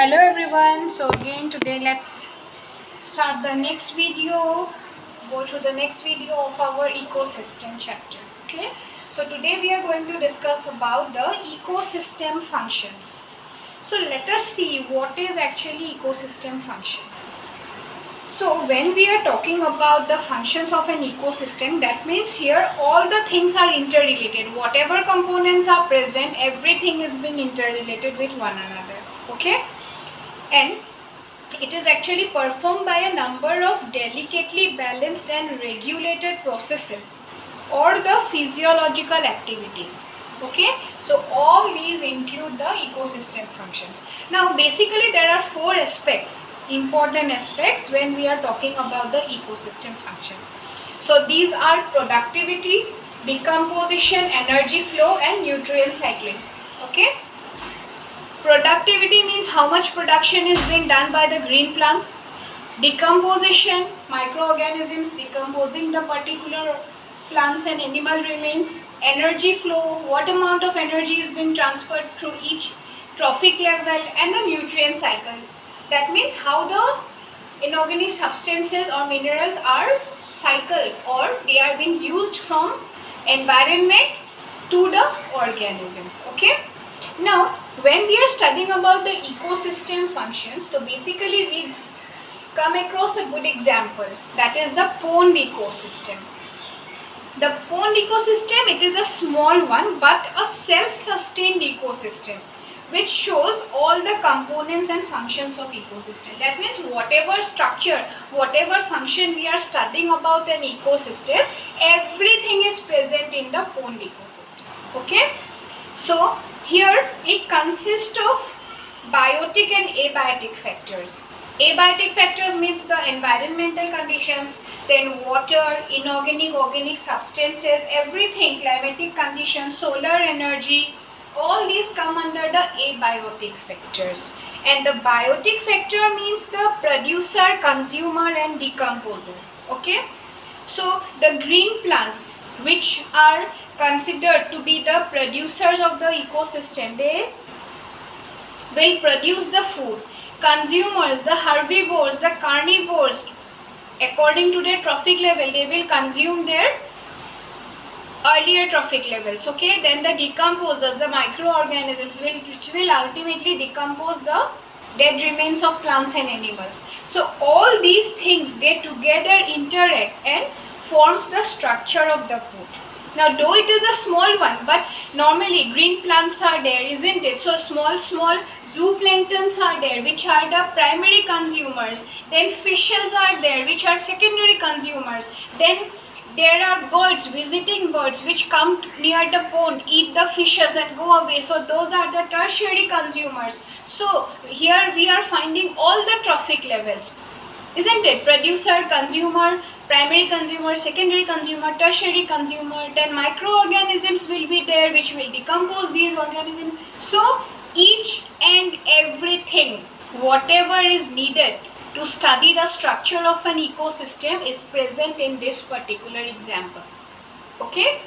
Hello everyone. So again today let's start the next video, go through the next video of our ecosystem chapter. Okay. So today we are going to discuss about the ecosystem functions. So let us see what is actually ecosystem function. So when we are talking about the functions of an ecosystem, that means here all the things are interrelated. Whatever components are present, everything is being interrelated with one another. Okay. And it is actually performed by a number of delicately balanced and regulated processes or the physiological activities. Okay, so all these include the ecosystem functions. Now basically there are four aspects, important aspects when we are talking about the ecosystem function. So these are productivity, decomposition, energy flow and nutrient cycling. Okay. Productivity means how much production is being done by the green plants. Decomposition, microorganisms decomposing the particular plants and animal remains. Energy flow, what amount of energy is being transferred through each trophic level, and the nutrient cycle. That means how the inorganic substances or minerals are cycled or they are being used from environment to the organisms. Okay. Now, when we are studying about the ecosystem functions, so basically we come across a good example, that is the pond ecosystem. The pond ecosystem, it is a small one but a self-sustained ecosystem which shows all the components and functions of ecosystem. That means whatever structure, whatever function we are studying about an ecosystem, everything is present in the pond ecosystem. Okay. So here it consists of biotic and abiotic factors. Abiotic factors means the environmental conditions, then water, inorganic, organic substances, everything, climatic conditions, solar energy, all these come under the abiotic factors. And the biotic factor means the producer, consumer and decomposer. Okay. So the green plants which are considered to be the producers of the ecosystem, they will produce the food. Consumers, the herbivores, the carnivores, according to their trophic level, they will consume their earlier trophic levels. Okay, then the decomposers, the microorganisms which will ultimately decompose the dead remains of plants and animals. So all these things, they together interact and forms the structure of the food. Now though it is a small one, but normally green plants are there, isn't it? So small zooplanktons are there which are the primary consumers. Then fishes are there which are secondary consumers. Then there are birds, visiting birds which come near the pond, eat the fishes and go away. So those are the tertiary consumers. So here we are finding all the trophic levels, isn't it? Producer, consumer, primary consumer, secondary consumer, tertiary consumer, then microorganisms will be there which will decompose these organisms. So each and everything, whatever is needed to study the structure of an ecosystem is present in this particular example. Okay.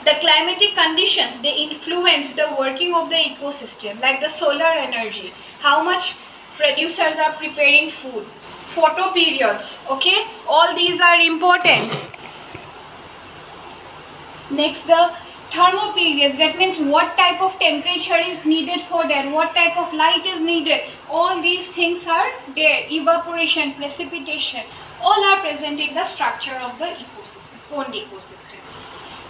The climatic conditions, they influence the working of the ecosystem, like the solar energy, how much producers are preparing food, photo periods. Okay, all these are important. Next, the thermo periods, that means what type of temperature is needed for that, what type of light is needed. All these things are there. Evaporation, precipitation, all are present in the structure of the ecosystem, pond ecosystem.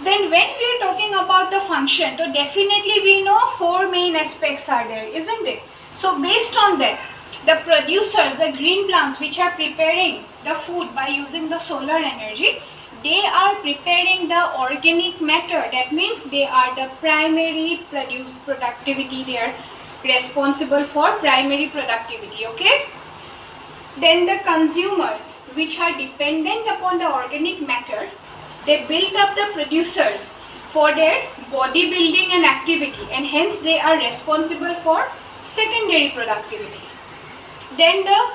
Then when we are talking about the function, so definitely we know four main aspects are there, isn't it? So based on that, the producers, the green plants which are preparing the food by using the solar energy, they are preparing the organic matter. That means they are the primary productivity, they are responsible for primary productivity. Okay. Then the consumers which are dependent upon the organic matter, they build up the producers for their bodybuilding and activity, and hence they are responsible for secondary productivity. Then the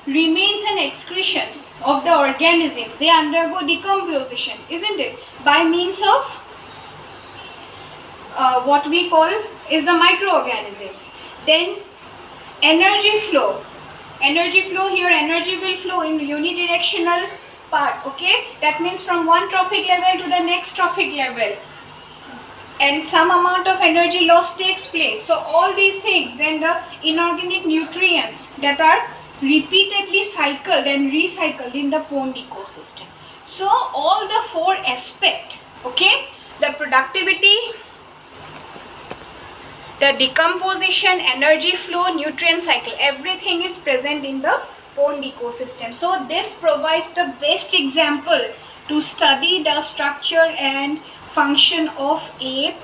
remains and excretions of the organisms, they undergo decomposition, isn't it? By means of what we call is the microorganisms. Then Energy flow. Energy flow, here energy will flow in unidirectional part, okay? That means from one trophic level to the next trophic level. And some amount of energy loss takes place. So all these things, then the inorganic nutrients that are repeatedly cycled and recycled in the pond ecosystem. So all the four aspects, okay? The productivity, the decomposition, energy flow, nutrient cycle, everything is present in the pond ecosystem. So this provides the best example to study the structure and function of a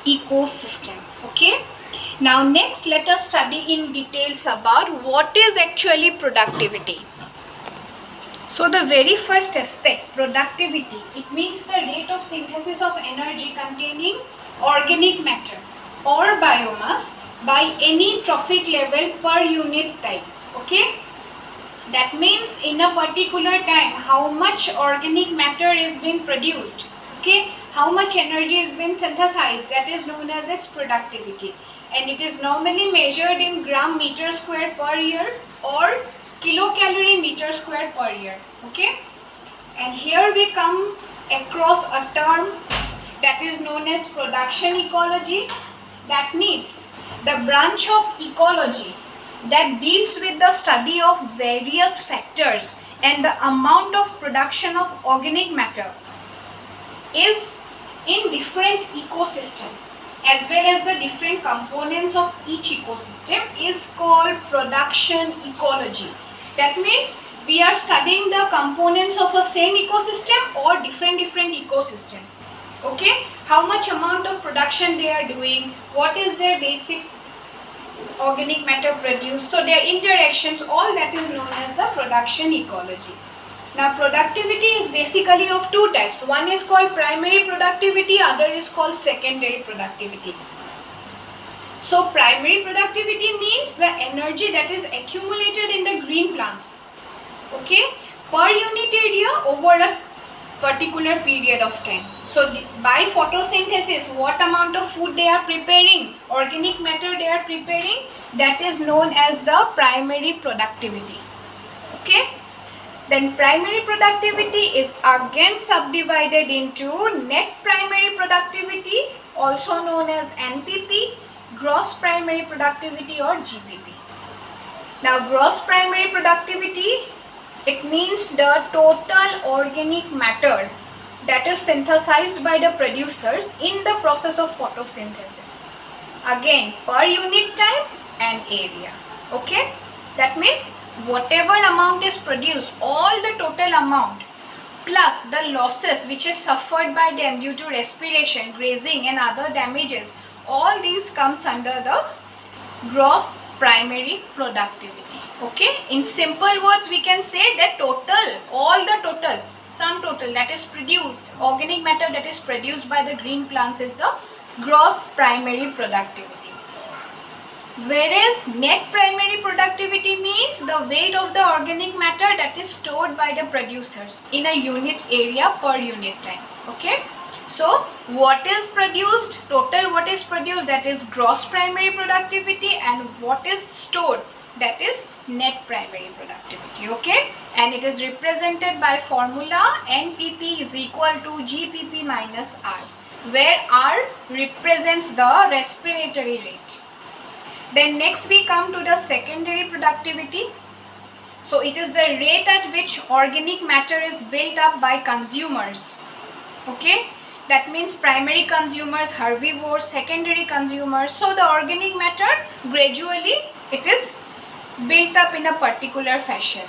ecosystem. Okay, now next let us study in details about what is actually productivity. So the very first aspect, productivity, it means the rate of synthesis of energy containing organic matter or biomass by any trophic level per unit time. Okay, that means in a particular time how much organic matter is being produced, okay, how much energy is being synthesized, that is known as its productivity, and it is normally measured in gram meter square per year or kilocalorie meter square per year. Okay, and here we come across a term that is known as production ecology. That means the branch of ecology that deals with the study of various factors and the amount of production of organic matter is in different ecosystems as well as the different components of each ecosystem is called production ecology. That means we are studying the components of a same ecosystem or different ecosystems. Okay, how much amount of production they are doing, what is their basic organic matter produced, so their interactions, all that is known as the production ecology. Now productivity is basically of two types. One is called primary productivity, other is called secondary productivity. So primary productivity means the energy that is accumulated in the green plants, okay, per unit area over a particular period of time. So by photosynthesis, what amount of food they are preparing, organic matter they are preparing, that is known as the primary productivity. Okay, then primary productivity is again subdivided into net primary productivity, also known as NPP, gross primary productivity or GPP. Now gross primary productivity, it means the total organic matter that is synthesized by the producers in the process of photosynthesis, again per unit time and area. Okay, that means whatever amount is produced, all the total amount plus the losses which is suffered by them due to respiration, grazing and other damages, all these comes under the gross primary productivity. Okay, in simple words we can say that total, all the total, sum total that is produced, organic matter that is produced by the green plants is the gross primary productivity. Whereas net primary productivity means the weight of the organic matter that is stored by the producers in a unit area per unit time. Okay, so what is produced, total what is produced, that is gross primary productivity, and what is stored, that is net primary productivity. Okay, and it is represented by formula NPP is equal to GPP minus R, where R represents the respiratory rate. Then next we come to the secondary productivity. So it is the rate at which organic matter is built up by consumers. Okay, that means primary consumers, herbivores, secondary consumers. So the organic matter gradually it is built up in a particular fashion.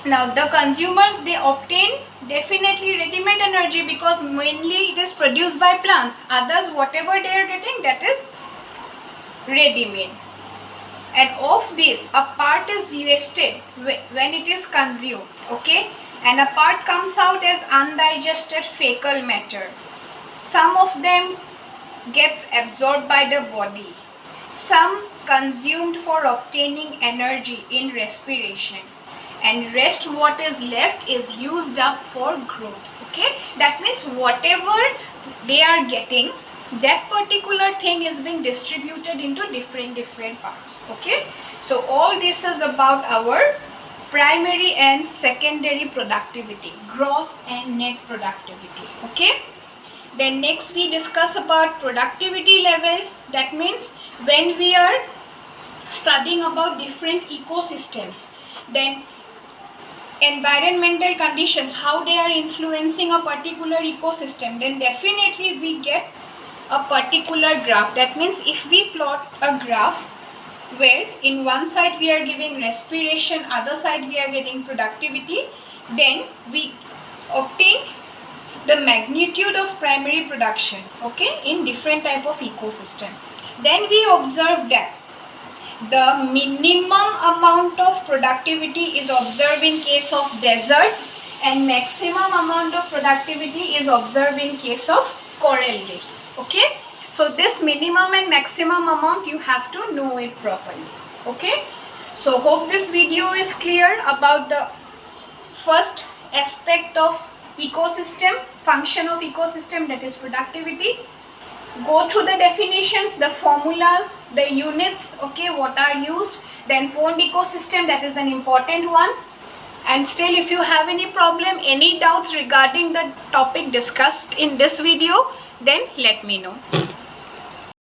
Now the consumers, they obtain definitely ready-made energy because mainly it is produced by plants. Others, whatever they are getting, that is ready-made, and of this a part is wasted when it is consumed. Okay, and a part comes out as undigested fecal matter. Some of them gets absorbed by the body, some consumed for obtaining energy in respiration, and rest what is left is used up for growth. Okay, that means whatever they are getting, that particular thing is being distributed into different parts. Okay, so all this is about our primary and secondary productivity, gross and net productivity. Okay, then next we discuss about productivity level. That means when we are studying about different ecosystems, then environmental conditions, how they are influencing a particular ecosystem, then definitely we get a particular graph. That means if we plot a graph where in one side we are giving respiration, other side we are getting productivity, then we obtain the magnitude of primary production, okay, in different type of ecosystem. Then we observe that the minimum amount of productivity is observed in case of deserts and maximum amount of productivity is observed in case of coral reefs. Okay, so this minimum and maximum amount you have to know it properly. Okay, so hope this video is clear about the first aspect of ecosystem, function of ecosystem, that is productivity. Go through the definitions, the formulas, the units, okay, what are used. Then pond ecosystem, that is an important one. And still, if you have any problem, any doubts regarding the topic discussed in this video, then let me know.